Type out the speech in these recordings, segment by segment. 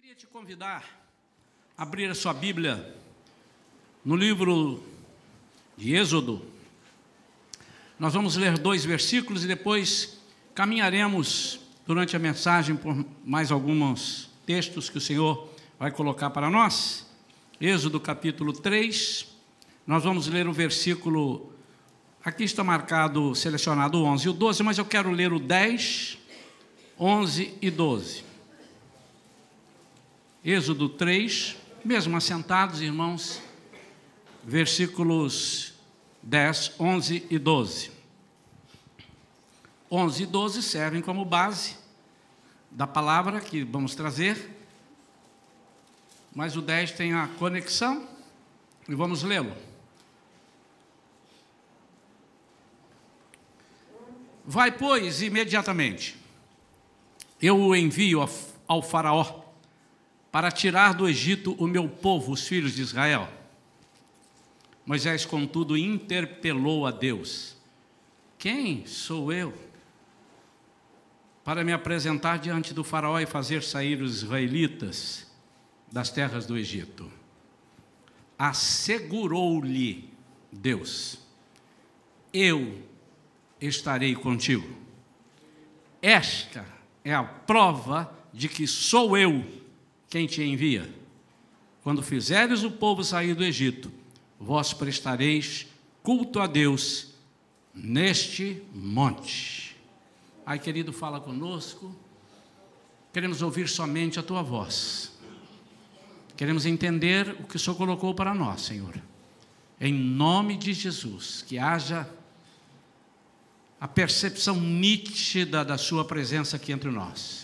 Queria te convidar a abrir a sua Bíblia no livro de Êxodo. Nós vamos ler 2 versículos e depois caminharemos durante a mensagem por mais alguns textos que o Senhor vai colocar para nós. Êxodo capítulo 3, nós vamos ler o versículo, aqui está marcado, selecionado o 11 e o 12, mas eu quero ler o 10, 11 e 12. Êxodo 3, mesmo assentados, irmãos, versículos 10, 11 e 12. 11 e 12 servem como base da palavra que vamos trazer, mas o 10 tem a conexão e vamos lê-lo. Vai, pois, imediatamente, eu o envio ao faraó, para tirar do Egito o meu povo, os filhos de Israel. Moisés, contudo, interpelou a Deus: quem sou eu para me apresentar diante do faraó e fazer sair os israelitas das terras do Egito? Assegurou-lhe Deus: eu estarei contigo. Esta é a prova de que sou eu quem te envia. Quando fizeres o povo sair do Egito, vós prestareis culto a Deus neste monte. Ai, querido, fala conosco. Queremos ouvir somente a tua voz. Queremos entender o que o Senhor colocou para nós, Senhor. Em nome de Jesus, que haja a percepção nítida da sua presença aqui entre nós.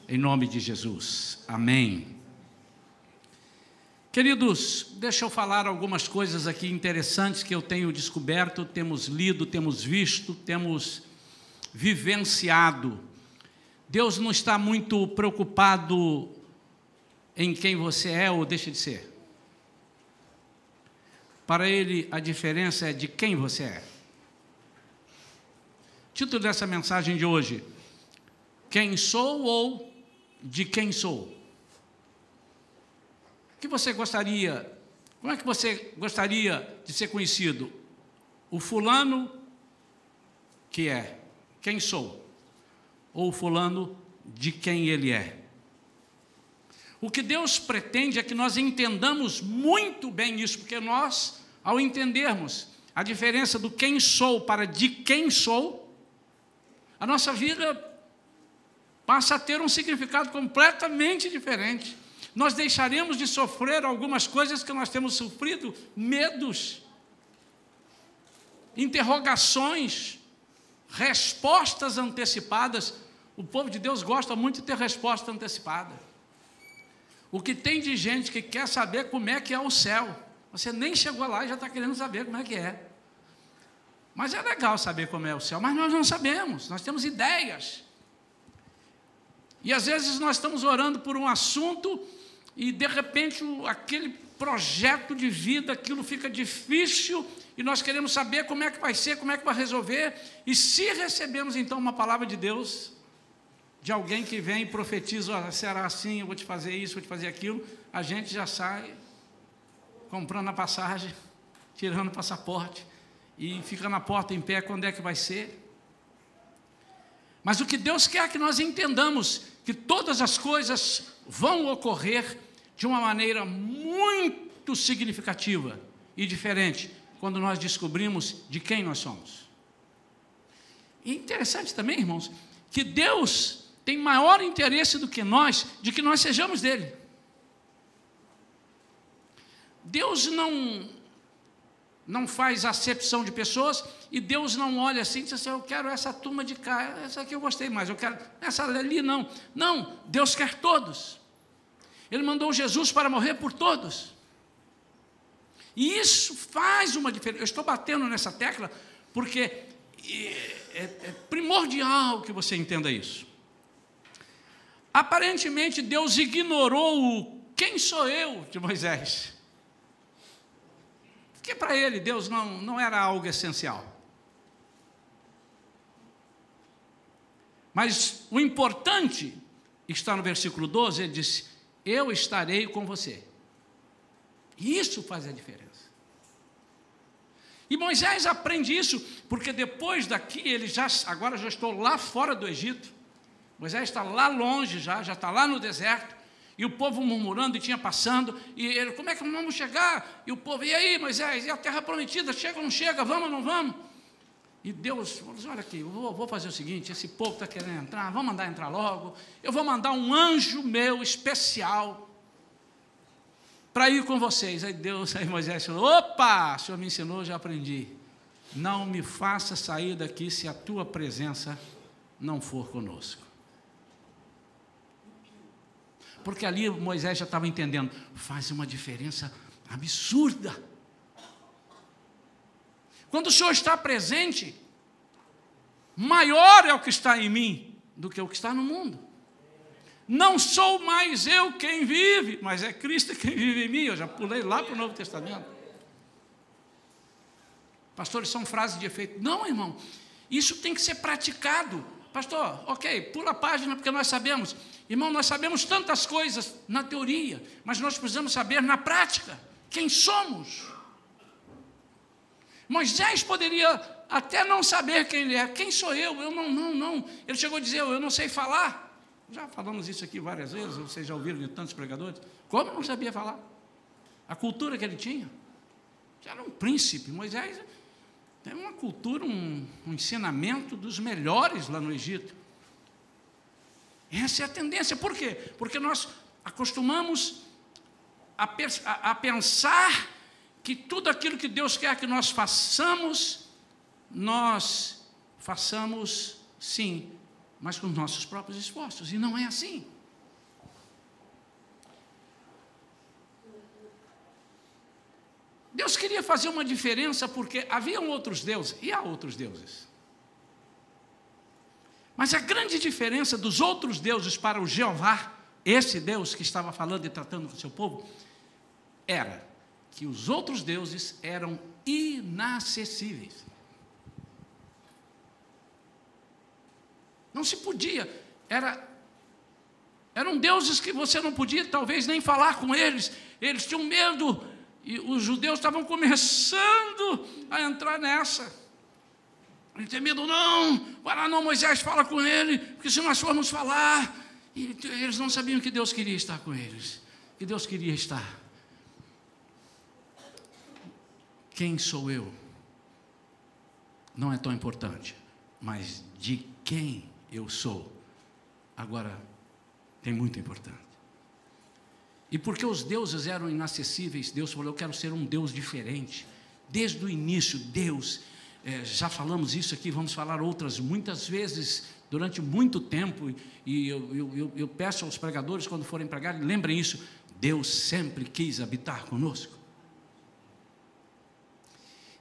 Em nome de Jesus. Amém. Queridos, deixa eu falar algumas coisas aqui interessantes que eu tenho descoberto, temos lido, temos visto, temos vivenciado. Deus não está muito preocupado em quem você é ou deixa de ser. Para Ele, a diferença é de quem você é. Título dessa mensagem de hoje: quem sou ou de quem sou? O que você gostaria, como é que você gostaria de ser conhecido? O fulano que é, quem sou? Ou o fulano de quem ele é? O que Deus pretende é que nós entendamos muito bem isso, porque nós, ao entendermos a diferença do quem sou para de quem sou, a nossa vida passa a ter um significado completamente diferente. Nós deixaremos de sofrer algumas coisas que nós temos sofrido, medos, interrogações, respostas antecipadas. O povo de Deus gosta muito de ter resposta antecipada. O que tem de gente que quer saber como é que é o céu. Você nem chegou lá e já está querendo saber como é que é. Mas é legal saber como é o céu, mas nós não sabemos, nós temos ideias. E às vezes nós estamos orando por um assunto e de repente aquele projeto de vida, aquilo fica difícil e nós queremos saber como é que vai ser, como é que vai resolver. E se recebemos então uma palavra de Deus, de alguém que vem e profetiza: olha, será assim, eu vou te fazer isso, vou te fazer aquilo, a gente já sai comprando a passagem, tirando o passaporte e fica na porta em pé. Quando é que vai ser? Mas o que Deus quer é que nós entendamos que todas as coisas vão ocorrer de uma maneira muito significativa e diferente quando nós descobrimos de quem nós somos. E interessante também, irmãos, que Deus tem maior interesse do que nós, de que nós sejamos dele. Deus não faz acepção de pessoas, e Deus não olha assim e diz assim: eu quero essa turma de cá, essa aqui eu gostei mais, eu quero essa ali, não. Não, Deus quer todos. Ele mandou Jesus para morrer por todos. E isso faz uma diferença. Eu estou batendo nessa tecla porque é primordial que você entenda isso. Aparentemente Deus ignorou o quem sou eu de Moisés. Porque para ele Deus não era algo essencial. Mas o importante está no versículo 12, ele diz: eu estarei com você. Isso faz a diferença. E Moisés aprende isso, porque depois daqui, agora já estou lá fora do Egito, Moisés está lá longe já está lá no deserto, e o povo murmurando e tinha passando, e ele, como é que vamos chegar? E o povo, e aí Moisés, e a terra prometida, chega ou não chega, vamos ou não vamos? E Deus falou assim, olha aqui, eu vou fazer o seguinte, esse povo está querendo entrar, vamos mandar entrar logo, eu vou mandar um anjo meu especial, para ir com vocês. Aí Moisés falou, opa, o Senhor me ensinou, eu já aprendi, não me faça sair daqui se a tua presença não for conosco. Porque ali Moisés já estava entendendo, faz uma diferença absurda. Quando o Senhor está presente, maior é o que está em mim do que o que está no mundo. Não sou mais eu quem vive, mas é Cristo quem vive em mim. Eu já pulei lá para o Novo Testamento. Pastores, são frases de efeito. Não, irmão, isso tem que ser praticado. Pastor, ok, pula a página porque nós sabemos. Irmão, nós sabemos tantas coisas na teoria, mas nós precisamos saber na prática quem somos. Moisés poderia até não saber quem ele é. Quem sou eu? Eu não. Ele chegou a dizer, eu não sei falar. Já falamos isso aqui várias vezes, vocês já ouviram de tantos pregadores. Como eu não sabia falar? A cultura que ele tinha. Já era um príncipe. Moisés tem uma cultura, um ensinamento dos melhores lá no Egito. Essa é a tendência. Por quê? Porque nós acostumamos a pensar que tudo aquilo que Deus quer que nós façamos sim, mas com nossos próprios esforços. E não é assim. Deus queria fazer uma diferença porque haviam outros deuses, e há outros deuses. Mas a grande diferença dos outros deuses para o Jeová, esse Deus que estava falando e tratando com o seu povo, era que os outros deuses eram inacessíveis. Não se podia, eram deuses que você não podia talvez nem falar com eles tinham medo, e os judeus estavam começando a entrar nessa. Ele tem medo, não, vai lá não, Moisés, fala com ele, porque se nós formos falar, e eles não sabiam que Deus queria estar com eles, que Deus queria estar. Quem sou eu? Não é tão importante, mas de quem eu sou, agora tem muita importância. E porque os deuses eram inacessíveis, Deus falou, eu quero ser um Deus diferente. Desde o início, Deus, já falamos isso aqui, vamos falar outras muitas vezes, durante muito tempo, e eu peço aos pregadores, quando forem pregar, lembrem isso, Deus sempre quis habitar conosco.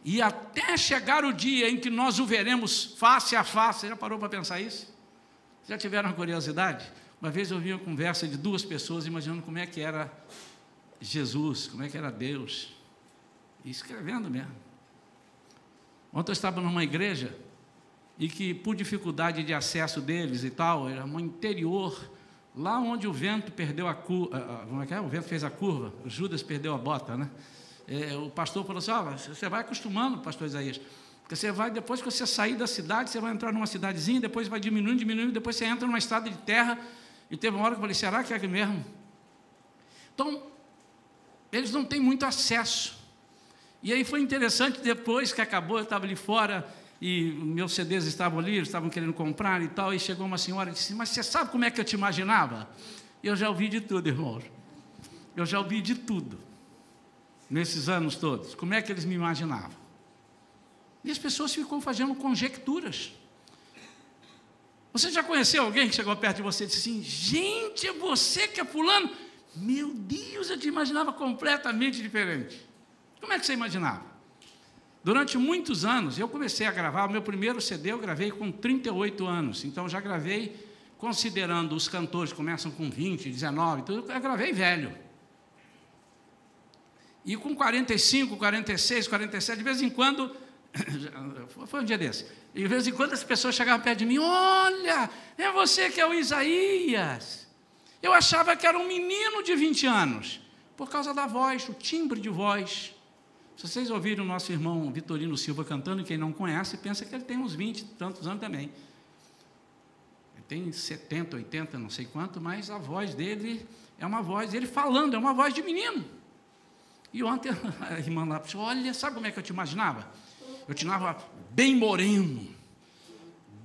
E até chegar o dia em que nós o veremos face a face, você já parou para pensar isso? Já tiveram curiosidade? Uma vez eu ouvi uma conversa de duas pessoas imaginando como é que era Jesus, como é que era Deus, e escrevendo mesmo. Ontem eu estava numa igreja e que por dificuldade de acesso deles e tal, era um interior, lá onde o vento perdeu a curva, como é que é? O vento fez a curva, o Judas perdeu a bota, né? O pastor falou assim, você vai acostumando, pastor Isaías, porque você vai, depois que você sair da cidade, você vai entrar numa cidadezinha, depois vai diminuindo, depois você entra numa estrada de terra, e teve uma hora que eu falei, será que é aqui mesmo? Então, eles não têm muito acesso. E aí foi interessante, depois que acabou, eu estava ali fora, e meus CDs estavam ali, eles estavam querendo comprar e tal, e chegou uma senhora e disse, mas você sabe como é que eu te imaginava? Eu já ouvi de tudo, irmãos. Eu já ouvi de tudo, nesses anos todos. Como é que eles me imaginavam? E as pessoas ficam fazendo conjecturas. Você já conheceu alguém que chegou perto de você e disse assim, gente, é você que é fulano? Meu Deus, eu te imaginava completamente diferente. Como é que você imaginava? Durante muitos anos, eu comecei a gravar, o meu primeiro CD eu gravei com 38 anos, então já gravei, considerando os cantores que começam com 20, 19, tudo, eu gravei velho. E com 45, 46, 47, de vez em quando, foi um dia desse, e de vez em quando as pessoas chegavam perto de mim, olha, é você que é o Isaías. Eu achava que era um menino de 20 anos, por causa da voz, o timbre de voz. Se vocês ouvirem o nosso irmão Vitorino Silva cantando, quem não conhece, pensa que ele tem uns 20 e tantos anos também. Ele tem 70, 80, não sei quanto, mas a voz dele é uma voz, ele falando, é uma voz de menino. E ontem a irmã lá disse, olha, sabe como é que eu te imaginava? Eu te imaginava bem moreno,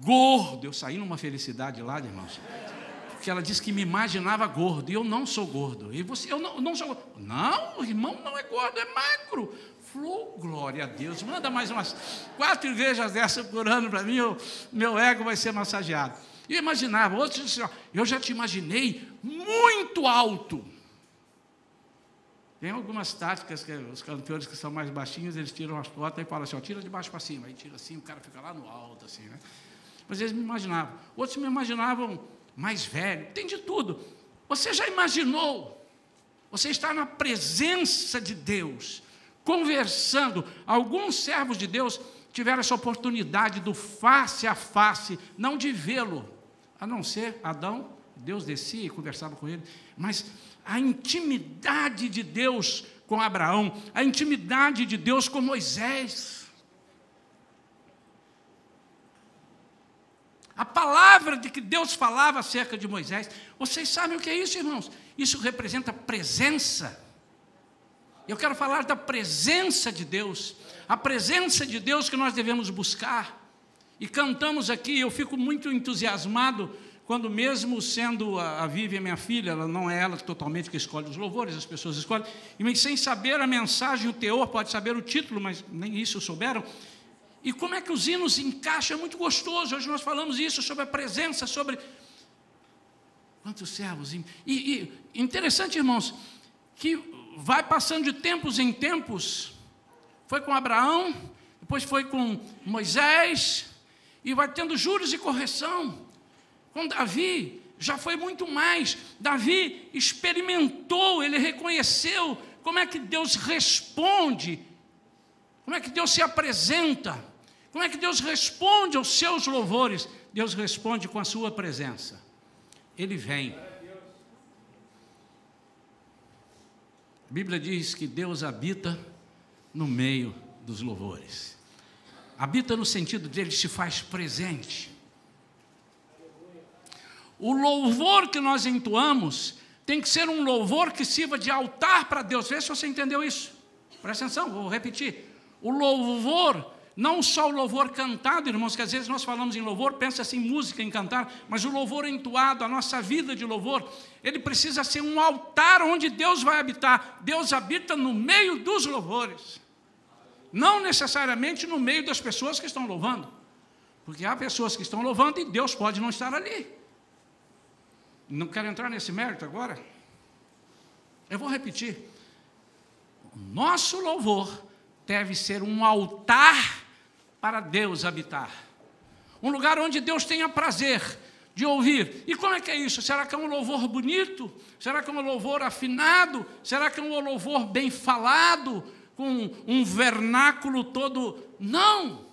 gordo. Eu saí numa felicidade lá, irmãos, porque ela disse que me imaginava gordo, e eu não sou gordo. E você, eu não sou gordo. Não, o irmão não é gordo, é magro. Falou, glória a Deus, manda mais umas 4 igrejas dessas por ano para mim, meu ego vai ser massageado. E eu imaginava, outros disseram, eu já te imaginei muito alto. Tem algumas táticas que os cantores que são mais baixinhos, eles tiram as fotos e falam assim, ó, tira de baixo para cima. Aí tira assim, o cara fica lá no alto, assim, né? Mas eles me imaginavam. Outros me imaginavam mais velho. Tem de tudo. Você já imaginou? Você está na presença de Deus, conversando. Alguns servos de Deus tiveram essa oportunidade do face a face, não de vê-lo, a não ser Adão. Deus descia e conversava com ele, mas a intimidade de Deus com Abraão, a intimidade de Deus com Moisés, a palavra de que Deus falava acerca de Moisés. Vocês sabem o que é isso, irmãos? Isso representa presença. Eu quero falar da presença de Deus, a presença de Deus que nós devemos buscar. E cantamos aqui, eu fico muito entusiasmado quando, mesmo sendo a Vivi, a minha filha, ela não é ela totalmente que escolhe os louvores, as pessoas escolhem, e sem saber a mensagem, o teor, pode saber o título, mas nem isso souberam. E como é que os hinos encaixam, é muito gostoso. Hoje nós falamos isso, sobre a presença, sobre quantos servos. E interessante, irmãos, que vai passando de tempos em tempos, foi com Abraão, depois foi com Moisés, e vai tendo juros e correção. Com Davi, já foi muito mais. Davi experimentou, ele reconheceu como é que Deus responde, como é que Deus se apresenta, como é que Deus responde aos seus louvores. Deus responde com a sua presença. Ele vem. A Bíblia diz que Deus habita no meio dos louvores. Habita no sentido de ele se faz presente. O louvor que nós entoamos tem que ser um louvor que sirva de altar para Deus. Vê se você entendeu isso. Presta atenção, vou repetir. O louvor, não só o louvor cantado, irmãos, que às vezes nós falamos em louvor, pensa assim, música, em cantar, mas o louvor entoado, a nossa vida de louvor, ele precisa ser um altar onde Deus vai habitar. Deus habita no meio dos louvores, não necessariamente no meio das pessoas que estão louvando, porque há pessoas que estão louvando e Deus pode não estar ali. Não quero entrar nesse mérito agora. Eu vou repetir. O nosso louvor deve ser um altar para Deus habitar. Um lugar onde Deus tenha prazer de ouvir. E como é que é isso? Será que é um louvor bonito? Será que é um louvor afinado? Será que é um louvor bem falado? Com um vernáculo todo? Não!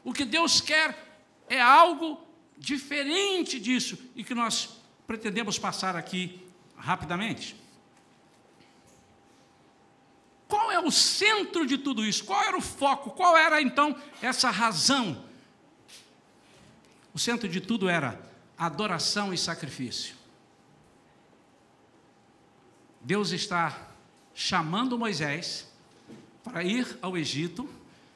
O que Deus quer é algo diferente disso e que nós pretendemos passar aqui rapidamente. Qual é o centro de tudo isso? Qual era o foco? Qual era, então, essa razão? O centro de tudo era adoração e sacrifício. Deus está chamando Moisés para ir ao Egito,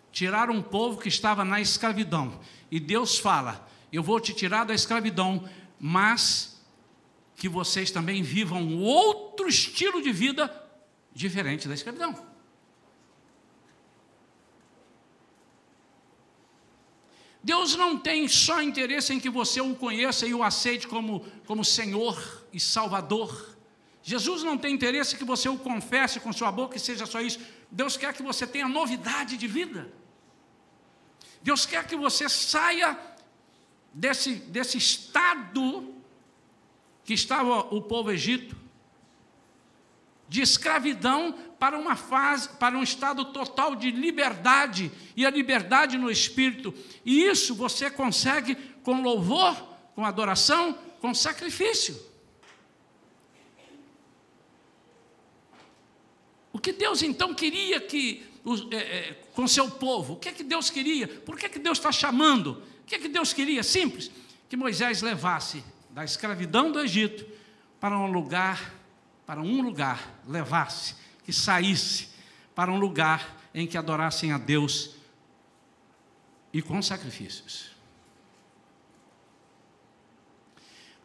tirar um povo que estava na escravidão. E Deus fala, eu vou te tirar da escravidão, mas que vocês também vivam outro estilo de vida diferente da escravidão. Deus não tem só interesse em que você o conheça e o aceite como Senhor e Salvador. Jesus não tem interesse em que você o confesse com sua boca e seja só isso. Deus quer que você tenha novidade de vida. Deus quer que você saia desse estado que estava o povo egito, de escravidão para uma fase, para um estado total de liberdade, e a liberdade no espírito. E isso você consegue com louvor, com adoração, com sacrifício. O que Deus então queria com seu povo? O que é que Deus queria? Por que Deus está chamando? O que é que Deus queria? Simples, que Moisés levasse da escravidão do Egito para um lugar, levasse, que saísse para um lugar em que adorassem a Deus e com sacrifícios.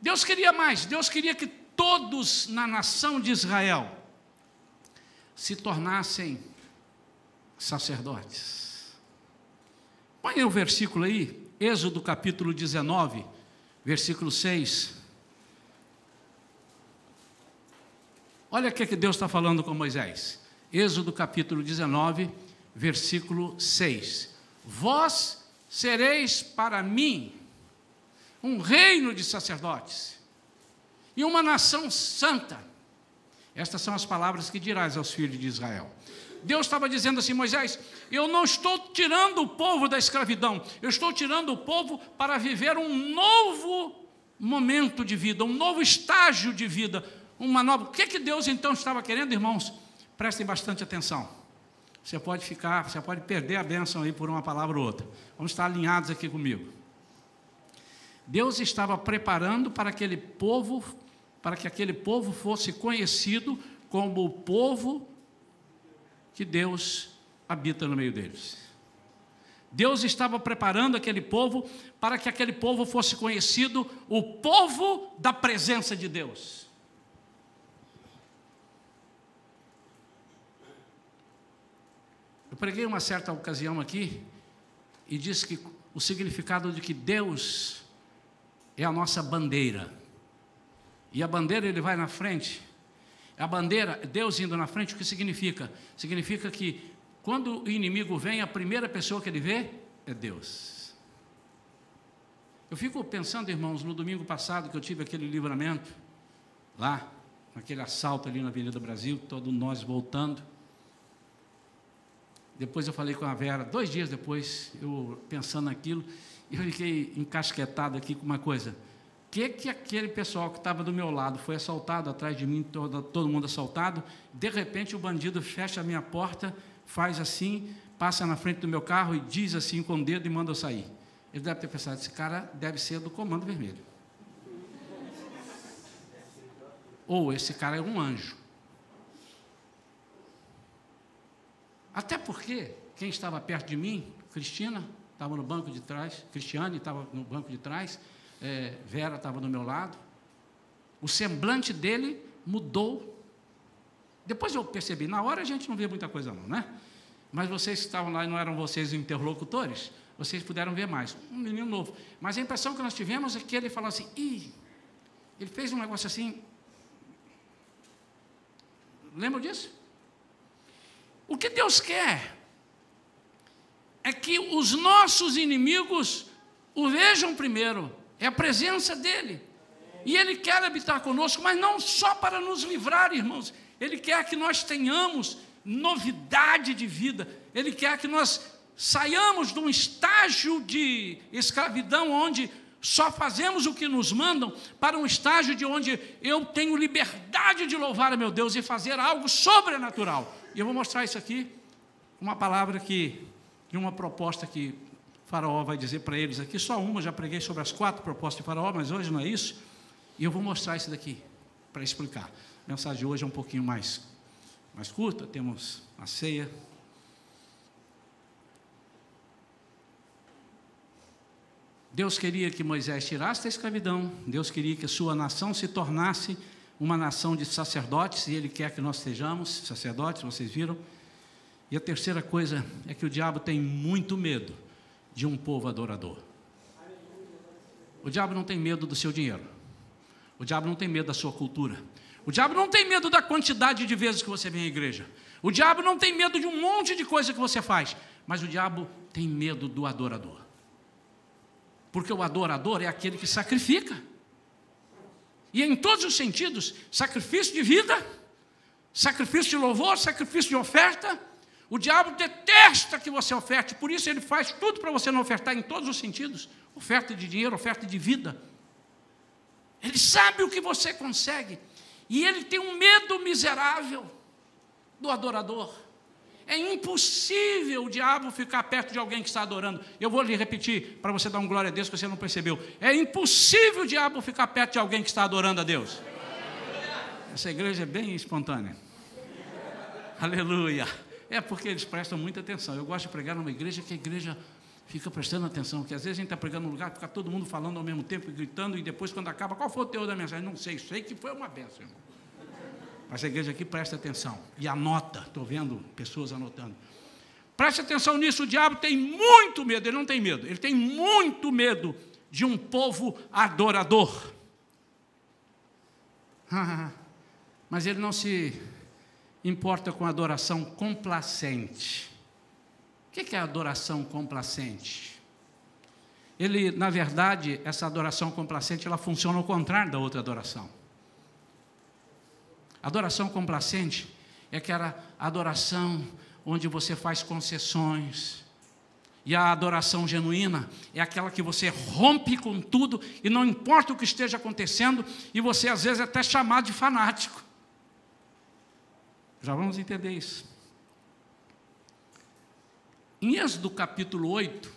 Deus queria mais, Deus queria que todos na nação de Israel se tornassem sacerdotes. Põe o versículo aí, Êxodo capítulo 19, versículo 6. Olha o que Deus está falando com Moisés. Êxodo capítulo 19, versículo 6. Vós sereis para mim um reino de sacerdotes e uma nação santa. Estas são as palavras que dirás aos filhos de Israel. Deus estava dizendo assim: Moisés, eu não estou tirando o povo da escravidão, eu estou tirando o povo para viver um novo momento de vida, um novo estágio de vida, uma nova... O que Deus então estava querendo, irmãos? Prestem bastante atenção. Você pode perder a bênção aí por uma palavra ou outra. Vamos estar alinhados aqui comigo. Deus estava preparando para que aquele povo fosse conhecido como o povo que Deus habita no meio deles. Deus estava preparando aquele povo para que aquele povo fosse conhecido o povo da presença de Deus. Eu preguei uma certa ocasião aqui e disse que o significado de que Deus é a nossa bandeira. E a bandeira, ele vai na frente. A bandeira, Deus indo na frente, o que significa? Significa que quando o inimigo vem, a primeira pessoa que ele vê é Deus. Eu fico pensando, irmãos, no domingo passado que eu tive aquele livramento, lá, naquele assalto ali na Avenida Brasil, todos nós voltando. Depois eu falei com a Vera, 2 dias depois, eu pensando naquilo, e eu fiquei encasquetado aqui com uma coisa. Que aquele pessoal que estava do meu lado foi assaltado, atrás de mim, todo mundo assaltado, de repente o bandido fecha a minha porta, faz assim, passa na frente do meu carro e diz assim com o dedo e manda eu sair. Ele deve ter pensado, esse cara deve ser do Comando Vermelho. Ou esse cara é um anjo. Até porque quem estava perto de mim, Cristina, estava no banco de trás, Cristiane estava no banco de trás, Vera estava do meu lado, o semblante dele mudou. Depois eu percebi, na hora a gente não vê muita coisa não, né? Mas vocês que estavam lá e não eram vocês os interlocutores, vocês puderam ver mais. Um menino novo. Mas a impressão que nós tivemos é que ele falou assim, ele fez um negócio assim. Lembra disso? O que Deus quer é que os nossos inimigos o vejam primeiro. É a presença dele. E ele quer habitar conosco, mas não só para nos livrar, irmãos. Ele quer que nós tenhamos novidade de vida. Ele quer que nós saiamos de um estágio de escravidão, onde só fazemos o que nos mandam, para um estágio de onde eu tenho liberdade de louvar a meu Deus e fazer algo sobrenatural. E eu vou mostrar isso aqui, uma palavra de uma proposta que Faraó vai dizer para eles aqui, só uma, já preguei sobre as 4 propostas de Faraó, mas hoje não é isso, e eu vou mostrar isso daqui, para explicar. A mensagem de hoje é um pouquinho mais curta, temos a ceia. Deus queria que Moisés tirasse da escravidão, Deus queria que a sua nação se tornasse uma nação de sacerdotes, e Ele quer que nós sejamos sacerdotes, vocês viram? E a terceira coisa é que o diabo tem muito medo de um povo adorador. O diabo não tem medo do seu dinheiro. O diabo não tem medo da sua cultura. O diabo não tem medo da quantidade de vezes que você vem à igreja. O diabo não tem medo de um monte de coisa que você faz. Mas o diabo tem medo do adorador. Porque o adorador é aquele que sacrifica. E em todos os sentidos, sacrifício de vida, sacrifício de louvor, sacrifício de oferta. O diabo detesta que você oferte, por isso ele faz tudo para você não ofertar em todos os sentidos. Oferta de dinheiro, oferta de vida. Ele sabe o que você consegue. E ele tem um medo miserável do adorador. É impossível o diabo ficar perto de alguém que está adorando. Eu vou lhe repetir, para você dar um glória a Deus, que você não percebeu. É impossível o diabo ficar perto de alguém que está adorando a Deus. Essa igreja é bem espontânea. Aleluia. É porque eles prestam muita atenção. Eu gosto de pregar numa igreja que a igreja fica prestando atenção, porque às vezes a gente está pregando num lugar, fica todo mundo falando ao mesmo tempo, gritando, e depois quando acaba, qual foi o teor da mensagem? Não sei, sei que foi uma bênção, irmão. Mas a igreja aqui presta atenção e anota. Estou vendo pessoas anotando. Preste atenção nisso, o diabo tem muito medo, ele não tem medo, ele tem muito medo de um povo adorador. Mas ele não se importa com adoração complacente. O que é adoração complacente? Ele, na verdade, essa adoração complacente, ela funciona ao contrário da outra adoração. Adoração complacente é aquela adoração onde você faz concessões. E a adoração genuína é aquela que você rompe com tudo e não importa o que esteja acontecendo, e você às vezes é até chamado de fanático. Já vamos entender isso. Em Êxodo capítulo 8,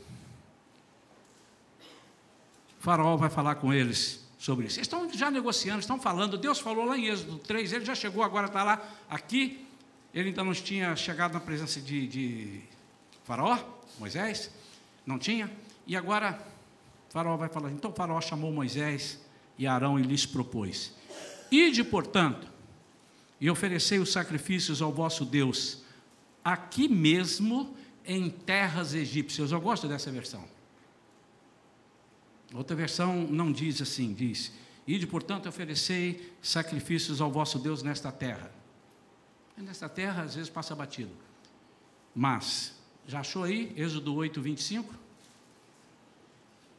o faraó vai falar com eles sobre isso. Eles estão já negociando, estão falando. Deus falou lá em Êxodo 3, ele já chegou, agora está lá, aqui. Ele ainda não tinha chegado na presença de faraó, Moisés, não tinha. E agora o faraó vai falar. Então o faraó chamou Moisés e Arão e lhes propôs: ide, portanto, e oferecei os sacrifícios ao vosso Deus, aqui mesmo em terras egípcias. Eu gosto dessa versão. Outra versão não diz assim, diz: ide, portanto, oferecei sacrifícios ao vosso Deus nesta terra. E nesta terra, às vezes, passa batido. Mas, já achou aí? Êxodo 8, 25?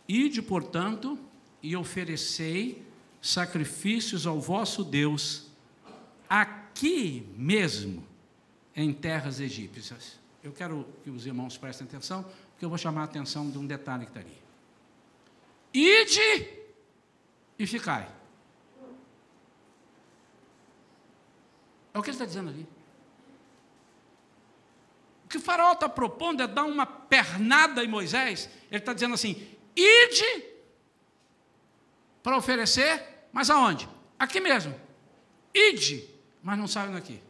Ide, portanto, e oferecei sacrifícios ao vosso Deus, aqui mesmo, em terras egípcias. Eu quero que os irmãos prestem atenção, porque eu vou chamar a atenção de um detalhe que está ali. Ide e ficai. É o que ele está dizendo ali. O que o faraó está propondo é dar uma pernada em Moisés. Ele está dizendo assim: ide para oferecer, mas aonde? Aqui mesmo. Ide, mas não saiam daqui.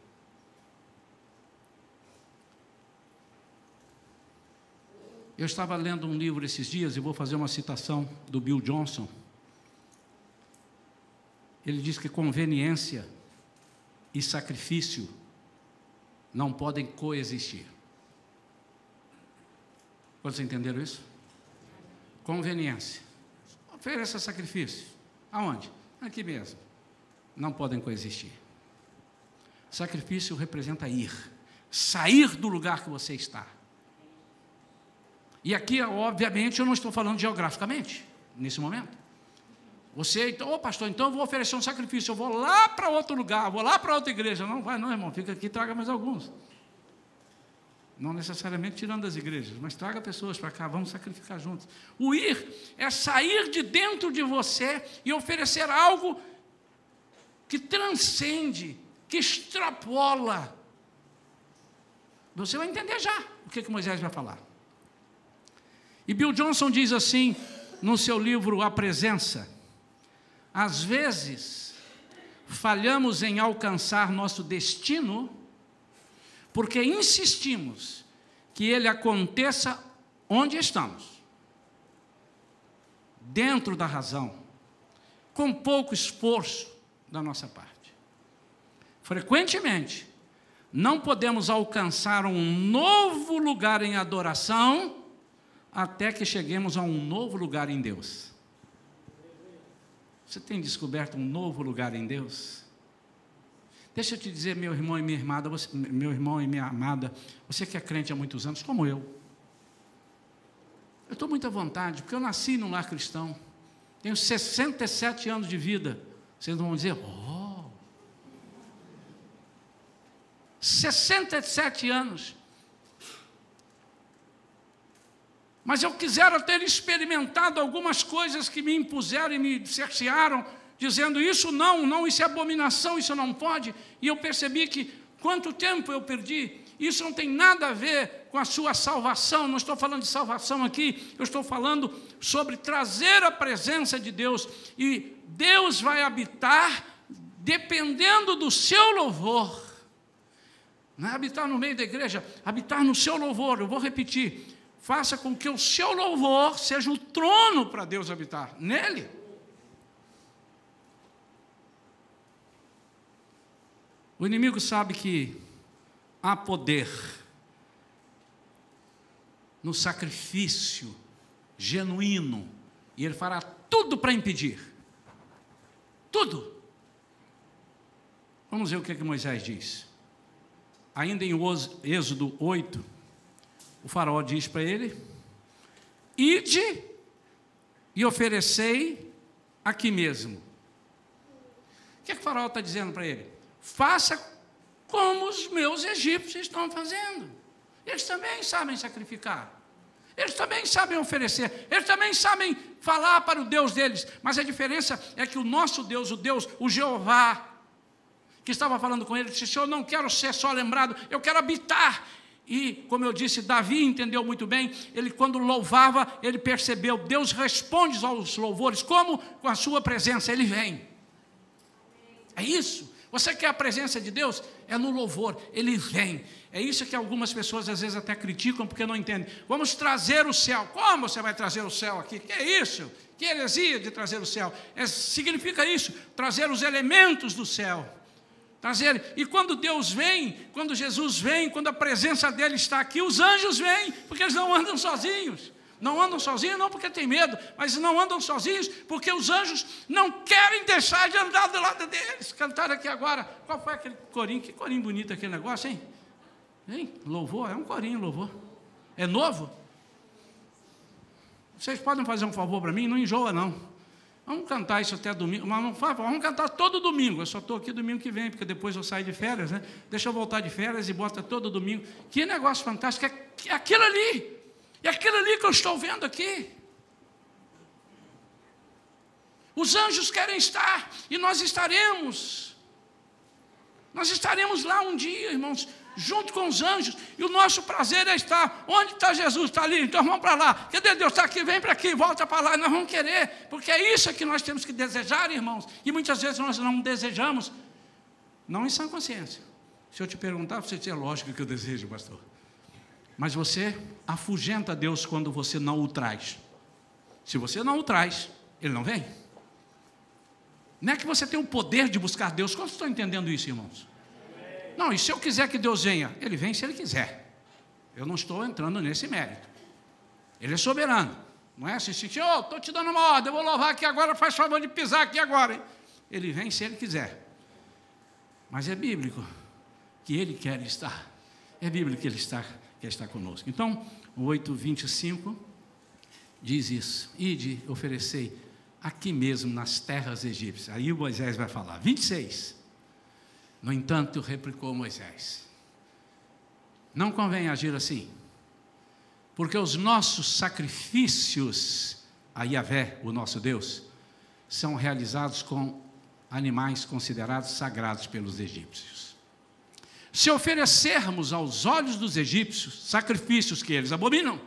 Eu estava lendo um livro esses dias e vou fazer uma citação do Bill Johnson. Ele diz que conveniência e sacrifício não podem coexistir. Vocês entenderam isso? Conveniência. Ofereça sacrifício. Aonde? Aqui mesmo. Não podem coexistir. Sacrifício representa ir, sair do lugar que você está. E aqui, obviamente, eu não estou falando geograficamente, nesse momento. Você, então, pastor, então eu vou oferecer um sacrifício, eu vou lá para outro lugar, vou lá para outra igreja. Não vai não, irmão, fica aqui e traga mais alguns. Não necessariamente tirando das igrejas, mas traga pessoas para cá, vamos sacrificar juntos. O ir é sair de dentro de você e oferecer algo que transcende, que extrapola. Você vai entender já o que Moisés vai falar. E Bill Johnson diz assim, no seu livro A Presença: às vezes, falhamos em alcançar nosso destino porque insistimos que ele aconteça onde estamos, dentro da razão, com pouco esforço da nossa parte. Frequentemente, não podemos alcançar um novo lugar em adoração até que cheguemos a um novo lugar em Deus. Você tem descoberto um novo lugar em Deus? Deixa eu te dizer, meu irmão e minha amada, você que é crente há muitos anos, como eu estou muito à vontade, porque eu nasci num lar cristão, tenho 67 anos de vida. Vocês vão dizer, 67 anos. Mas eu quisera ter experimentado algumas coisas que me impuseram e me cercearam, dizendo, isso não, isso é abominação, isso não pode. E eu percebi que, quanto tempo eu perdi. Isso não tem nada a ver com a sua salvação, não estou falando de salvação aqui, eu estou falando sobre trazer a presença de Deus, e Deus vai habitar dependendo do seu louvor. Não é habitar no meio da igreja, habitar no seu louvor. Eu vou repetir, faça com que o seu louvor seja o trono para Deus habitar, nele. O inimigo sabe que há poder no sacrifício genuíno, e ele fará tudo para impedir. Tudo. Vamos ver o que Moisés diz. Ainda em Êxodo 8, o faraó diz para ele: ide e oferecei aqui mesmo. O que o faraó está dizendo para ele? Faça como os meus egípcios estão fazendo. Eles também sabem sacrificar. Eles também sabem oferecer. Eles também sabem falar para o Deus deles. Mas a diferença é que o nosso Deus, o Jeová, que estava falando com ele, disse: Senhor, eu não quero ser só lembrado, eu quero habitar. E, como eu disse, Davi entendeu muito bem. Ele, quando louvava, ele percebeu, Deus responde aos louvores, como? Com a sua presença, ele vem. É isso. Você quer a presença de Deus? É no louvor, ele vem. É isso que algumas pessoas às vezes até criticam porque não entendem. Vamos trazer o céu. Como você vai trazer o céu aqui? Que é isso? Que heresia de trazer o céu? Significa isso, trazer os elementos do céu. Trazer. E quando Deus vem, quando Jesus vem, quando a presença dele está aqui, os anjos vêm, porque eles não andam sozinhos. Não andam sozinhos não porque tem medo, mas não andam sozinhos porque os anjos não querem deixar de andar do lado deles. Cantaram aqui agora, qual foi aquele corinho? Que corinho bonito aquele negócio, hein? Hein? Louvor, é um corinho, louvor. É novo? Vocês podem fazer um favor para mim? Não enjoa não. Vamos cantar isso até domingo, mas não faz, vamos cantar todo domingo. Eu só estou aqui domingo que vem, porque depois eu saio de férias, né? Deixa eu voltar de férias e bota todo domingo. Que negócio fantástico, é aquilo ali. É aquilo ali que eu estou vendo aqui. Os anjos querem estar, e nós estaremos. Nós estaremos lá um dia, irmãos, junto com os anjos, e o nosso prazer é estar. Onde está Jesus? Está ali, então vamos para lá. Cadê Deus? Está aqui, vem para aqui, volta para lá. Nós vamos querer, porque é isso que nós temos que desejar, irmãos. E muitas vezes nós não desejamos, não em sã consciência. Se eu te perguntar, você diz: é lógico que eu desejo, pastor. Mas você afugenta Deus quando você não o traz. Se você não o traz, ele não vem. Não é que você tem o poder de buscar Deus. Como vocês estão entendendo isso, irmãos? Não, e se eu quiser que Deus venha? Ele vem se ele quiser. Eu não estou entrando nesse mérito. Ele é soberano. Não é assim, Senhor, estou te dando uma ordem, eu vou louvar aqui agora, faz favor de pisar aqui agora. Hein? Ele vem se ele quiser. Mas é bíblico que ele quer estar. É bíblico que ele quer estar conosco. Então, o 8:25 diz isso: ide, oferecei aqui mesmo nas terras egípcias. Aí o Moisés vai falar. 26. No entanto, replicou Moisés: não convém agir assim, porque os nossos sacrifícios a Yahvé, o nosso Deus, são realizados com animais considerados sagrados pelos egípcios. Se oferecermos aos olhos dos egípcios sacrifícios que eles abominam,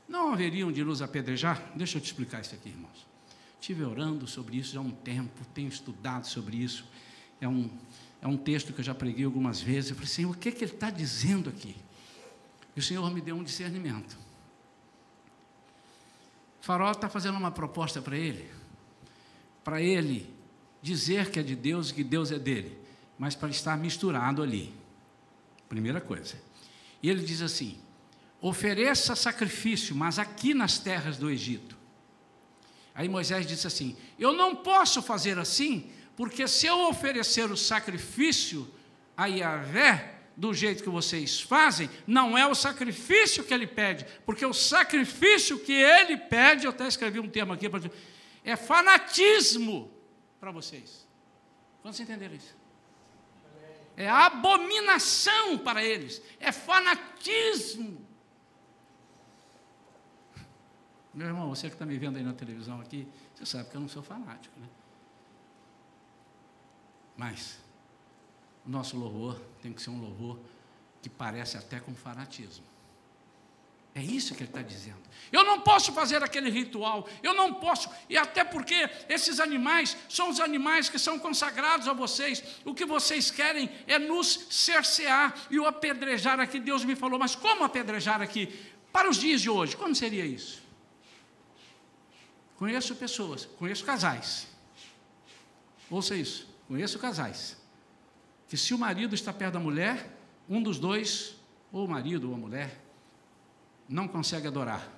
não haveriam de nos apedrejar? Deixa eu te explicar isso aqui, irmãos. Estive orando sobre isso já há um tempo, tenho estudado sobre isso. É um texto que eu já preguei algumas vezes. Eu falei: Senhor, o que ele está dizendo aqui? E o Senhor me deu um discernimento. O faraó está fazendo uma proposta para ele dizer que é de Deus e que Deus é dele, mas para estar misturado ali. Primeira coisa. E ele diz assim: ofereça sacrifício, mas aqui nas terras do Egito. Aí Moisés disse assim: eu não posso fazer assim, porque se eu oferecer o sacrifício a Yahvé, do jeito que vocês fazem, não é o sacrifício que ele pede, porque o sacrifício que ele pede, eu até escrevi um termo aqui, é fanatismo para vocês. Quando vocês entenderam isso? É abominação para eles, é fanatismo. Meu irmão, você que está me vendo aí na televisão aqui, você sabe que eu não sou fanático, né? Mas o nosso louvor tem que ser um louvor que parece até com fanatismo. É isso que ele está dizendo. Eu não posso fazer aquele ritual, eu não posso, e até porque esses animais são os animais que são consagrados a vocês. O que vocês querem é nos cercear e o apedrejar aqui. Deus me falou, mas como apedrejar aqui? Para os dias de hoje, como seria isso? Conheço pessoas, conheço casais. Ouça isso, conheço casais. Que se o marido está perto da mulher, um dos dois, ou o marido ou a mulher, não consegue adorar,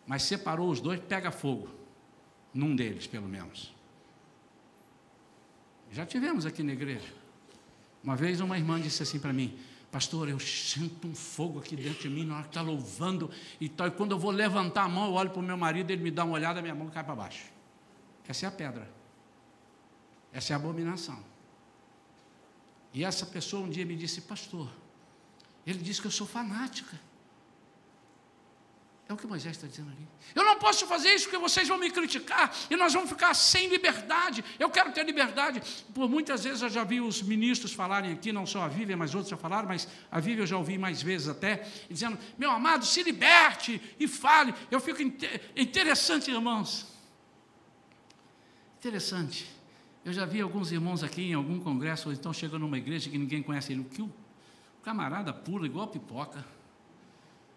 mas separou os dois, pega fogo, num deles pelo menos. Já tivemos aqui na igreja. Uma vez uma irmã disse assim para mim, pastor, eu sinto um fogo aqui dentro de mim na hora que está louvando e tal, e quando eu vou levantar a mão, eu olho para o meu marido, ele me dá uma olhada, minha mão cai para baixo. Essa é a pedra, essa é a abominação. E essa pessoa um dia me disse, pastor, ele disse que eu sou fanática. É o que Moisés está dizendo ali. Eu não posso fazer isso porque vocês vão me criticar e nós vamos ficar sem liberdade. Eu quero ter liberdade. Por muitas vezes eu já vi os ministros falarem aqui, não só a Vívia, mas outros já falaram, mas a Vívia eu já ouvi mais vezes até, dizendo, meu amado, se liberte e fale. Eu fico interessante, irmãos. Interessante. Eu já vi alguns irmãos aqui em algum congresso, ou então chegando numa igreja que ninguém conhece ele, que o camarada pula igual pipoca.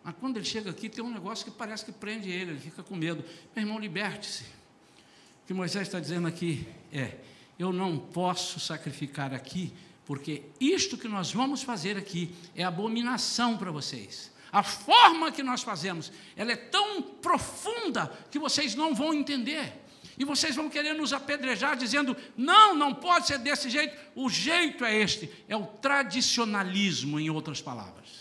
Mas quando ele chega aqui, tem um negócio que parece que prende ele fica com medo. Meu irmão, liberte-se. O que Moisés está dizendo aqui é, eu não posso sacrificar aqui, porque isto que nós vamos fazer aqui é abominação para vocês. A forma que nós fazemos, ela é tão profunda que vocês não vão entender. E vocês vão querer nos apedrejar, dizendo, não, não pode ser desse jeito. O jeito é este, é o tradicionalismo, em outras palavras.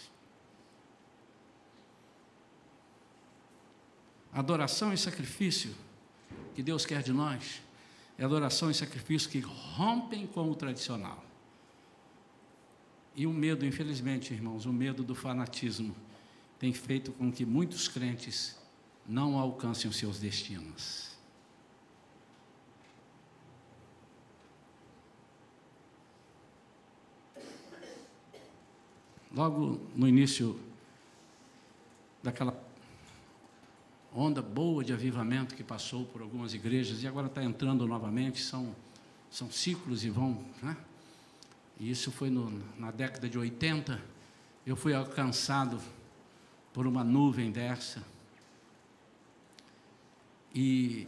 Adoração e sacrifício que Deus quer de nós é adoração e sacrifício que rompem com o tradicional. E o medo, infelizmente, irmãos, o medo do fanatismo tem feito com que muitos crentes não alcancem os seus destinos. Logo no início daquela onda boa de avivamento que passou por algumas igrejas e agora está entrando novamente, são ciclos e vão, né? E isso foi na década de 80, eu fui alcançado por uma nuvem dessa e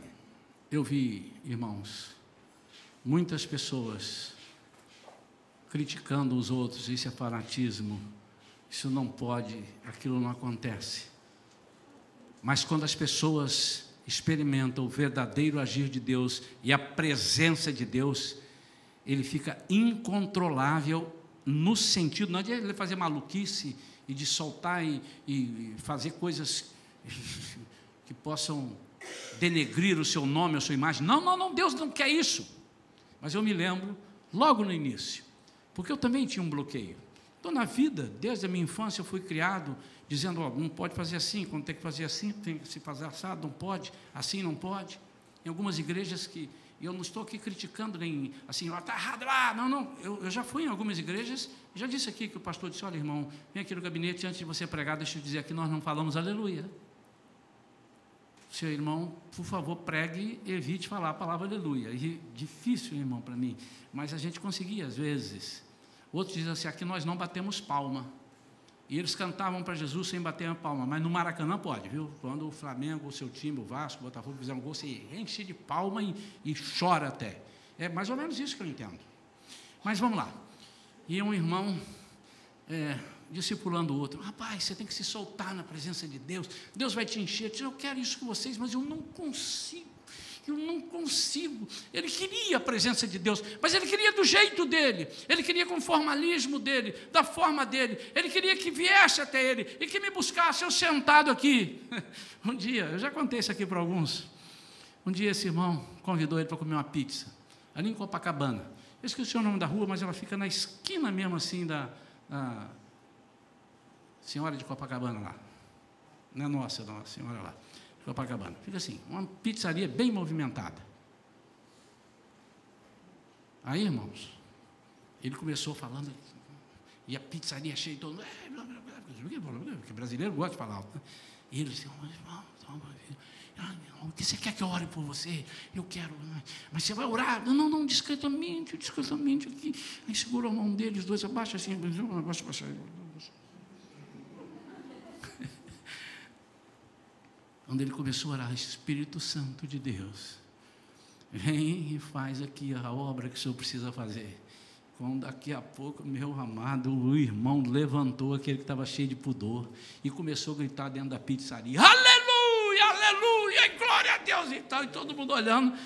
eu vi, irmãos, muitas pessoas criticando os outros, isso é fanatismo, isso não pode, aquilo não acontece. Mas quando as pessoas experimentam o verdadeiro agir de Deus e a presença de Deus, ele fica incontrolável no sentido, não adianta ele fazer maluquice e de soltar e fazer coisas que possam denegrir o seu nome, a sua imagem. Não, Deus não quer isso. Mas eu me lembro, logo no início, porque eu também tinha um bloqueio. Então, na vida, desde a minha infância, eu fui criado dizendo, não pode fazer assim, quando tem que fazer assim, tem que se fazer assado, não pode, assim não pode. Em algumas igrejas que, e eu não estou aqui criticando, nem assim, está errado lá, eu já fui em algumas igrejas, já disse aqui que o pastor disse, olha, irmão, vem aqui no gabinete, antes de você pregar, deixa eu dizer aqui, nós não falamos aleluia. Seu irmão, por favor, pregue e evite falar a palavra aleluia. E difícil, irmão, para mim, mas a gente conseguia, às vezes. Outros dizem assim, aqui nós não batemos palma. E eles cantavam para Jesus sem bater a palma, mas no Maracanã pode, viu? Quando o Flamengo, o seu time, o Vasco, o Botafogo fizer um gol, você enche de palma e chora até. É mais ou menos isso que eu entendo. Mas vamos lá. E um irmão discipulando o outro, rapaz, você tem que se soltar na presença de Deus, Deus vai te encher. Eu quero isso com vocês, mas eu não consigo. Ele queria a presença de Deus, mas ele queria do jeito dele, ele queria com o formalismo dele, da forma dele, ele queria que viesse até ele e que me buscasse, eu sentado aqui. Um dia, eu já contei isso aqui para alguns, um dia esse irmão convidou ele para comer uma pizza, ali em Copacabana. Eu esqueci o nome da rua, mas ela fica na esquina mesmo assim da Senhora de Copacabana lá, não é nossa, não, a senhora lá. Copacabana. Fica assim, uma pizzaria bem movimentada. Aí, irmãos, Ele começou falando, e a pizzaria cheia, todo mundo, porque brasileiro gosta de falar alto, né? E ele disse, o que você quer que eu ore por você? Eu quero, mas você vai orar? Não, discretamente aqui. Aí segura a mão deles, dois, abaixa assim, abaixa. Quando ele começou a orar, Espírito Santo de Deus, vem e faz aqui a obra que o Senhor precisa fazer. Quando daqui a pouco, meu amado, o irmão levantou, aquele que estava cheio de pudor, e começou a gritar dentro da pizzaria, aleluia, aleluia, glória a Deus, e tal, e todo mundo olhando,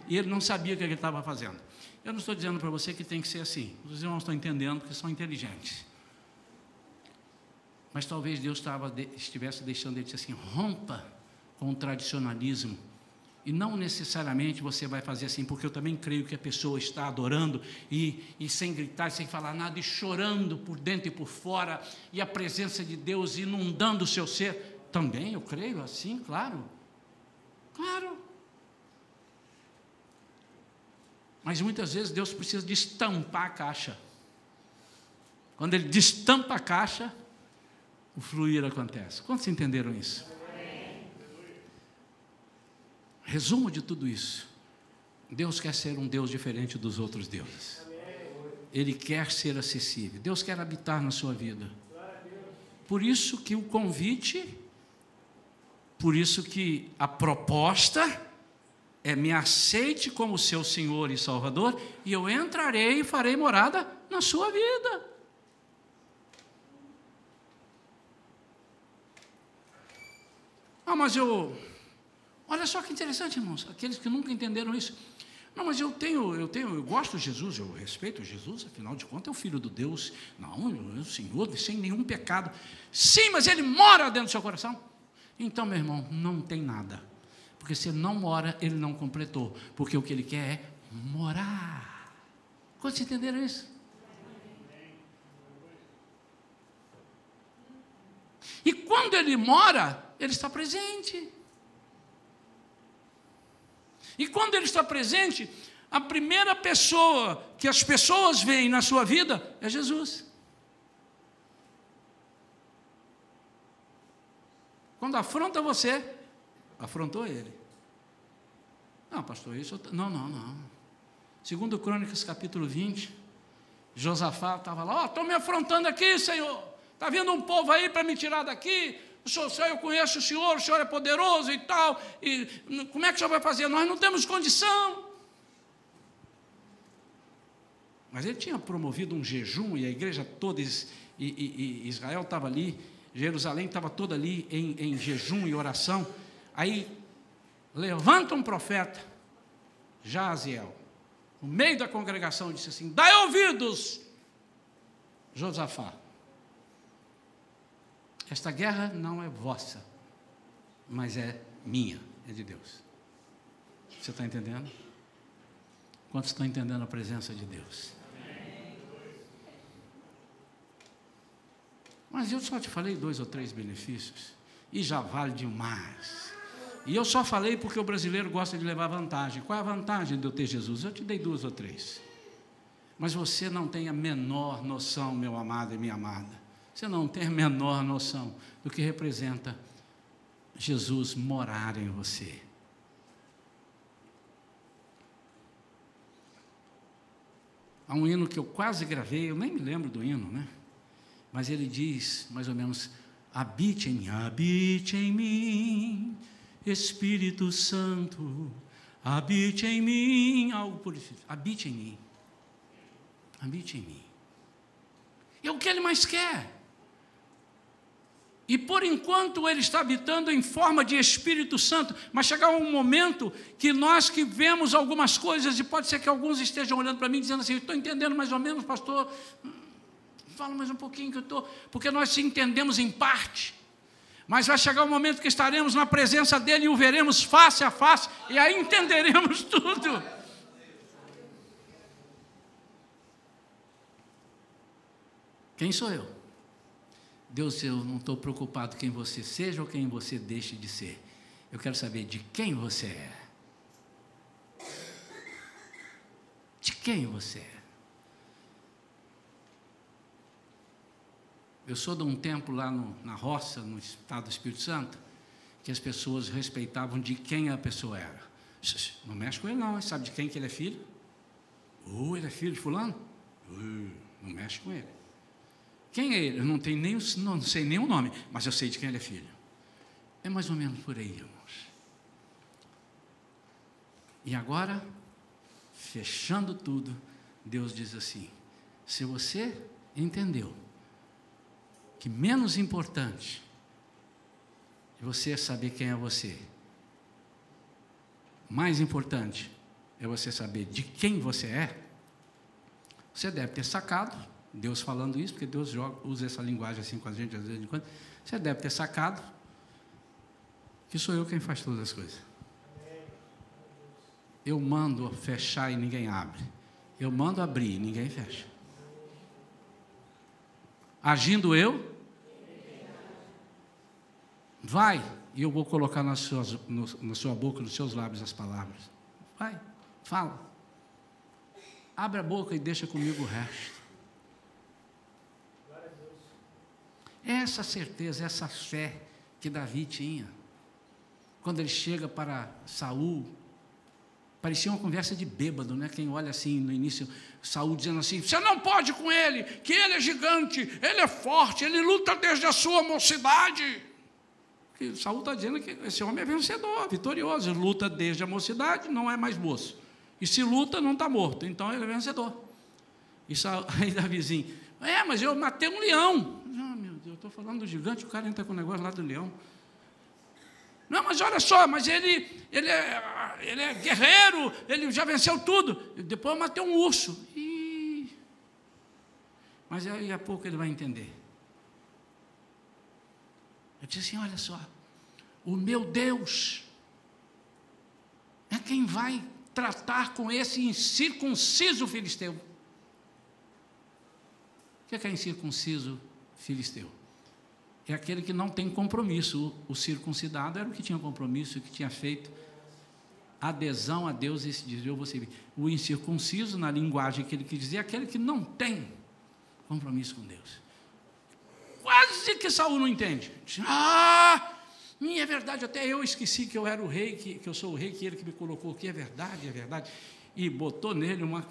e ele não sabia o que ele estava fazendo. Eu não estou dizendo para você que tem que ser assim, os irmãos estão entendendo porque são inteligentes, mas talvez Deus estivesse deixando ele dizer assim, rompa com o tradicionalismo, e não necessariamente você vai fazer assim, porque eu também creio que a pessoa está adorando e sem gritar, sem falar nada, e chorando por dentro e por fora, e a presença de Deus inundando o seu ser. Também eu creio assim, claro. Mas muitas vezes Deus precisa destampar a caixa. Quando Ele destampa a caixa, o fluir acontece. Quantos entenderam isso? Resumo de tudo isso, Deus quer ser um Deus diferente dos outros deuses. Ele quer ser acessível. Deus quer habitar na sua vida. Por isso que o convite, por isso que a proposta é: me aceite como seu Senhor e Salvador, e eu entrarei e farei morada na sua vida. Mas olha só que interessante, irmãos, aqueles que nunca entenderam isso. Não, mas eu gosto de Jesus, eu respeito Jesus, afinal de contas é o Filho do Deus, não, é o Senhor, sem nenhum pecado. Sim, mas Ele mora dentro do seu coração. Então, meu irmão, não tem nada, porque se Ele não mora, Ele não completou, porque o que Ele quer é morar. Quantos entenderam isso? E quando Ele mora, Ele está presente. E quando Ele está presente, a primeira pessoa que as pessoas veem na sua vida é Jesus. Quando afronta você, afrontou Ele. Não, pastor, isso... Não. Segundo Crônicas, capítulo 20, Josafá estava lá, estão me afrontando aqui, Senhor. Está vindo um povo aí para me tirar daqui. O senhor, eu conheço o senhor é poderoso e tal, e como é que o senhor vai fazer? Nós não temos condição. Mas ele tinha promovido um jejum, e a igreja toda, e Israel estava ali, Jerusalém estava toda ali em jejum e oração. Aí levanta um profeta, Jaziel, no meio da congregação, e disse assim: dai ouvidos, Josafá. Esta guerra não é vossa, mas é minha, é de Deus. Você está entendendo? Quantos estão entendendo a presença de Deus? Mas eu só te falei 2 ou 3 benefícios, e já vale demais. E eu só falei porque o brasileiro gosta de levar vantagem. Qual é a vantagem de eu ter Jesus? Eu te dei 2 ou 3. Mas você não tem a menor noção, meu amado e minha amada. Você não tem a menor noção do que representa Jesus morar em você. Há um hino que eu quase gravei, eu nem me lembro do hino, né? Mas ele diz, mais ou menos: habite em mim, Espírito Santo, habite em mim, algo por isso, habite em mim. É o que Ele mais quer. E por enquanto Ele está habitando em forma de Espírito Santo, mas chegar um momento que nós que vemos algumas coisas, e pode ser que alguns estejam olhando para mim dizendo assim: estou entendendo mais ou menos, pastor, fala mais um pouquinho que eu estou, porque nós se entendemos em parte, mas vai chegar um momento que estaremos na presença dEle e o veremos face a face, e aí entenderemos tudo. Quem sou eu? Deus, eu não estou preocupado quem você seja ou quem você deixe de ser. Eu quero saber de quem você é. De quem você é. Eu sou de um tempo lá na roça, no estado do Espírito Santo, que as pessoas respeitavam de quem a pessoa era. Não mexe com ele não, sabe de quem que ele é filho? Ele é filho de fulano? Não mexe com ele. Quem é ele? Eu não sei nem o nome, mas eu sei de quem ele é filho. É mais ou menos por aí, irmãos. E agora, fechando tudo, Deus diz assim: se você entendeu que menos importante é você saber quem é você, mais importante é você saber de quem você é, você deve ter sacado, Deus falando isso, porque Deus usa essa linguagem assim com a gente, às vezes, você deve ter sacado que sou eu quem faz todas as coisas. Eu mando fechar e ninguém abre. Eu mando abrir e ninguém fecha. Agindo eu, vai, e eu vou colocar na sua boca, nos seus lábios as palavras. Vai, fala. Abre a boca e deixa comigo o resto. Essa certeza, essa fé que Davi tinha, quando ele chega para Saul, parecia uma conversa de bêbado, né? Quem olha assim no início, Saul dizendo assim: você não pode com ele, que ele é gigante, ele é forte, ele luta desde a sua mocidade. E Saul está dizendo que esse homem é vencedor, vitorioso, ele luta desde a mocidade, não é mais moço. E se luta, não está morto, então ele é vencedor. E aí Davizinho: mas eu matei um leão. Meu Deus, eu estou falando do gigante, o cara entra com o negócio lá do leão. Não, mas olha só, mas ele é guerreiro, ele já venceu tudo. Depois eu matei um urso. Mas aí a pouco ele vai entender. Eu disse assim: olha só, o meu Deus é quem vai tratar com esse incircunciso filisteu. O que é incircunciso filisteu? É aquele que não tem compromisso. O circuncidado era o que tinha compromisso, o que tinha feito adesão a Deus e se diz: eu vou servir. O incircunciso, na linguagem que ele quis dizer, é aquele que não tem compromisso com Deus. Quase que Saul não entende. Diz: é verdade, até eu esqueci que eu era o rei, que eu sou o rei, que ele que me colocou aqui, é verdade, é verdade. E botou nele uma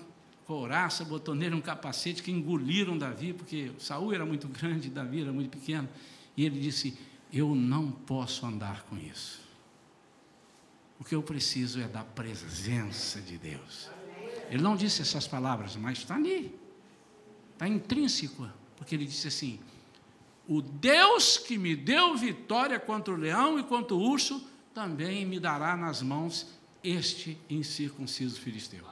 couraça, botou nele um capacete, que engoliram Davi, porque Saul era muito grande, Davi era muito pequeno. E ele disse: eu não posso andar com isso. O que eu preciso é da presença de Deus. Ele não disse essas palavras, mas está ali. Está intrínseco, porque ele disse assim: o Deus que me deu vitória contra o leão e contra o urso, também me dará nas mãos este incircunciso filisteu.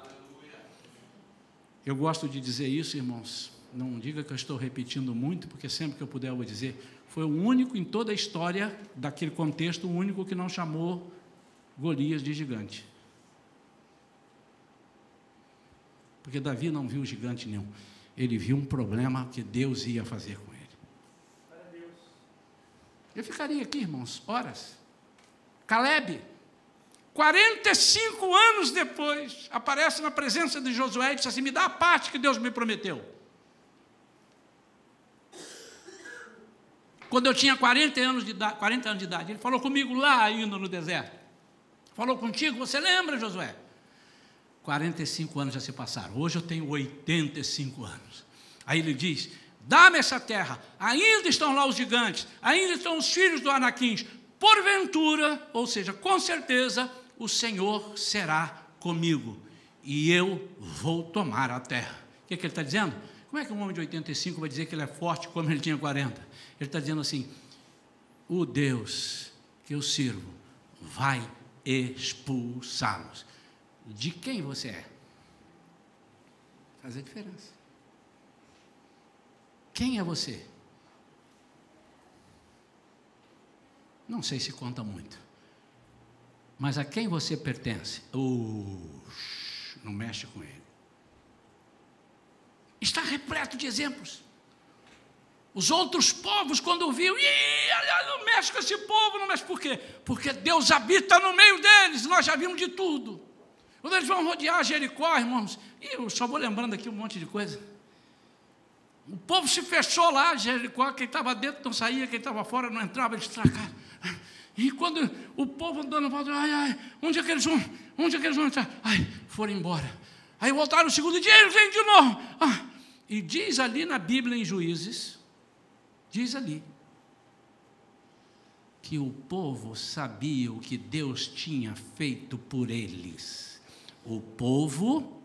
Eu gosto de dizer isso, irmãos. Não diga que eu estou repetindo muito, porque sempre que eu puder eu vou dizer. Foi o único em toda a história daquele contexto, o único que não chamou Golias de gigante. Porque Davi não viu gigante nenhum. Ele viu um problema que Deus ia fazer com ele. Eu ficaria aqui, irmãos, horas. Calebe, 45 anos depois, aparece na presença de Josué e diz assim: me dá a parte que Deus me prometeu. Quando eu tinha 40 anos de idade, ele falou comigo lá ainda no deserto. Falou contigo, você lembra, Josué? 45 anos já se passaram, hoje eu tenho 85 anos. Aí ele diz: dá-me essa terra, ainda estão lá os gigantes, ainda estão os filhos do Anaquins, porventura, ou seja, com certeza, o Senhor será comigo, e eu vou tomar a terra. O que ele está dizendo? Como é que um homem de 85 vai dizer que ele é forte como ele tinha 40? Ele está dizendo assim: o Deus que eu sirvo vai expulsá-los. De quem você é? Faz a diferença. Quem é você? Não sei se conta muito. Mas a quem você pertence? Não mexe com ele. Está repleto de exemplos. Os outros povos, quando viam, não mexe com esse povo, não mexe. Por quê? Porque Deus habita no meio deles, nós já vimos de tudo. Quando eles vão rodear Jericó, irmãos, e eu só vou lembrando aqui um monte de coisa. O povo se fechou lá, Jericó, quem estava dentro não saía, quem estava fora não entrava, eles trancaram. E quando o povo andando, onde é que eles vão? Onde é que eles vão entrar? Foram embora. Aí voltaram no segundo dia, eles vêm de novo. E diz ali na Bíblia, em Juízes, diz ali, que o povo sabia o que Deus tinha feito por eles. O povo,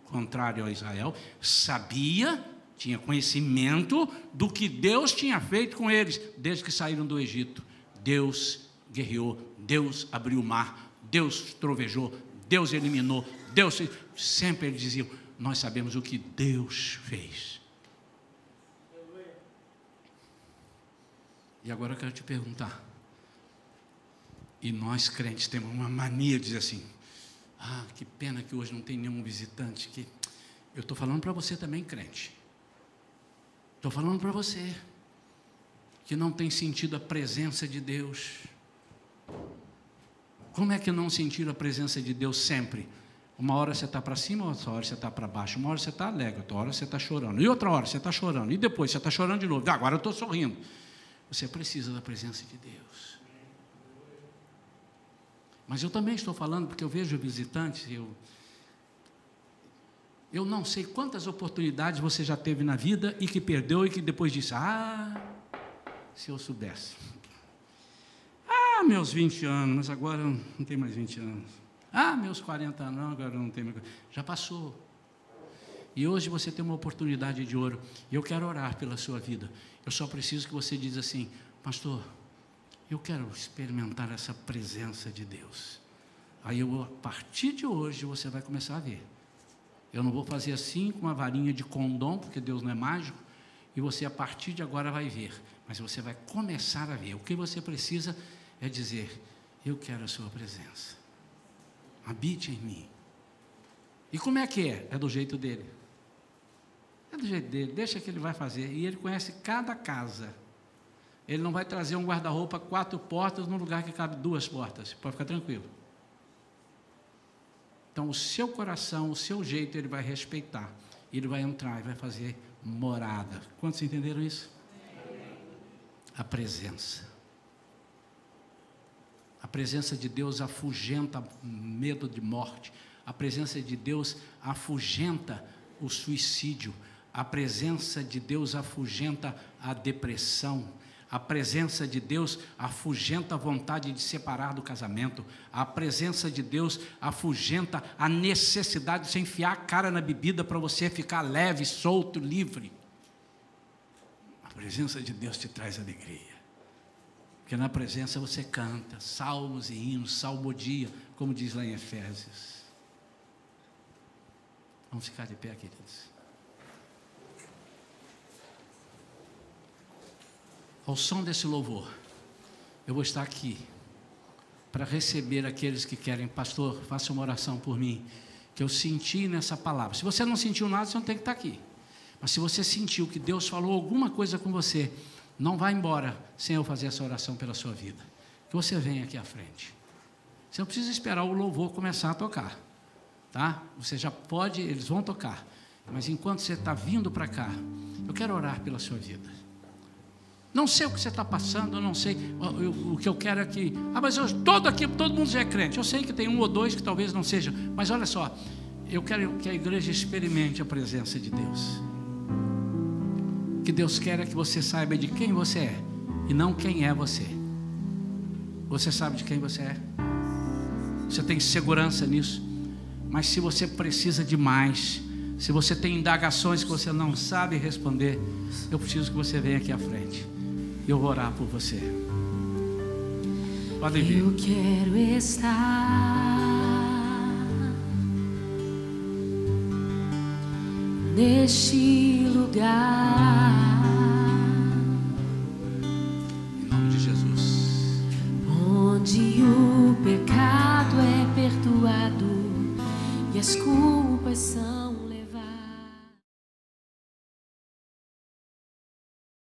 contrário a Israel, sabia, tinha conhecimento do que Deus tinha feito com eles, desde que saíram do Egito. Deus guerreou, Deus abriu o mar, Deus trovejou, Deus eliminou, Deus... Sempre eles diziam, nós sabemos o que Deus fez. E agora eu quero te perguntar, e nós crentes temos uma mania de dizer assim, que pena que hoje não tem nenhum visitante, que eu estou falando para você também, crente, estou falando para você, que não tem sentido a presença de Deus. Como é que não sentir a presença de Deus sempre? Uma hora você está para cima, outra hora você está para baixo, uma hora você está alegre, outra hora você está chorando, e outra hora você está chorando, e depois você está chorando de novo, agora eu estou sorrindo. Você precisa da presença de Deus. Mas eu também estou falando, porque eu vejo visitantes, eu não sei quantas oportunidades você já teve na vida, e que perdeu, e que depois disse, se eu soubesse. Meus 20 anos, mas agora não tem mais 20 anos. Meus 40 anos, agora não tem mais. Já passou. E hoje você tem uma oportunidade de ouro. E eu quero orar pela sua vida. Eu só preciso que você diz assim, pastor, eu quero experimentar essa presença de Deus. Aí a partir de hoje você vai começar a ver. Eu não vou fazer assim com uma varinha de condom, porque Deus não é mágico, e você a partir de agora vai ver. Mas você vai começar a ver. O que você precisa é dizer, eu quero a sua presença. Habite em mim. E como é que é? É do jeito dele. É do jeito dele, deixa que ele vai fazer. E ele conhece cada casa. Ele não vai trazer um guarda-roupa 4 portas num lugar que cabe 2 portas. Pode ficar tranquilo. Então o seu coração, o seu jeito, ele vai respeitar. Ele vai entrar e vai fazer morada. Quantos entenderam isso? A presença. A presença de Deus afugenta medo de morte. A presença de Deus afugenta o suicídio. A presença de Deus afugenta a depressão. A presença de Deus afugenta a vontade de separar do casamento. A presença de Deus afugenta a necessidade de você enfiar a cara na bebida para você ficar leve, solto, livre. A presença de Deus te traz alegria. Porque na presença você canta salmos e hinos, salmodia, como diz lá em Efésios. Vamos ficar de pé, queridos. Ao som desse louvor, eu vou estar aqui para receber aqueles que querem, pastor, faça uma oração por mim, que eu senti nessa palavra. Se você não sentiu nada, você não tem que estar aqui. Mas se você sentiu que Deus falou alguma coisa com você, não vá embora sem eu fazer essa oração pela sua vida. Que você venha aqui à frente. Você não precisa esperar o louvor começar a tocar, tá? Você já pode, eles vão tocar. Mas enquanto você está vindo para cá, eu quero orar pela sua vida. Não sei o que você está passando, eu não sei. O que eu quero é que... mas eu estou aqui, todo mundo já é crente. Eu sei que tem 1 ou 2 que talvez não sejam. Mas olha só, eu quero que a igreja experimente a presença de Deus. Que Deus quer é que você saiba de quem você é e não quem é você. Você sabe de quem você é? Você tem segurança nisso? Mas se você precisa de mais, se você tem indagações que você não sabe responder, eu preciso que você venha aqui à frente. Eu vou orar por você. Podem vir. Eu quero estar neste lugar. Em nome de Jesus. Onde o pecado é perdoado e as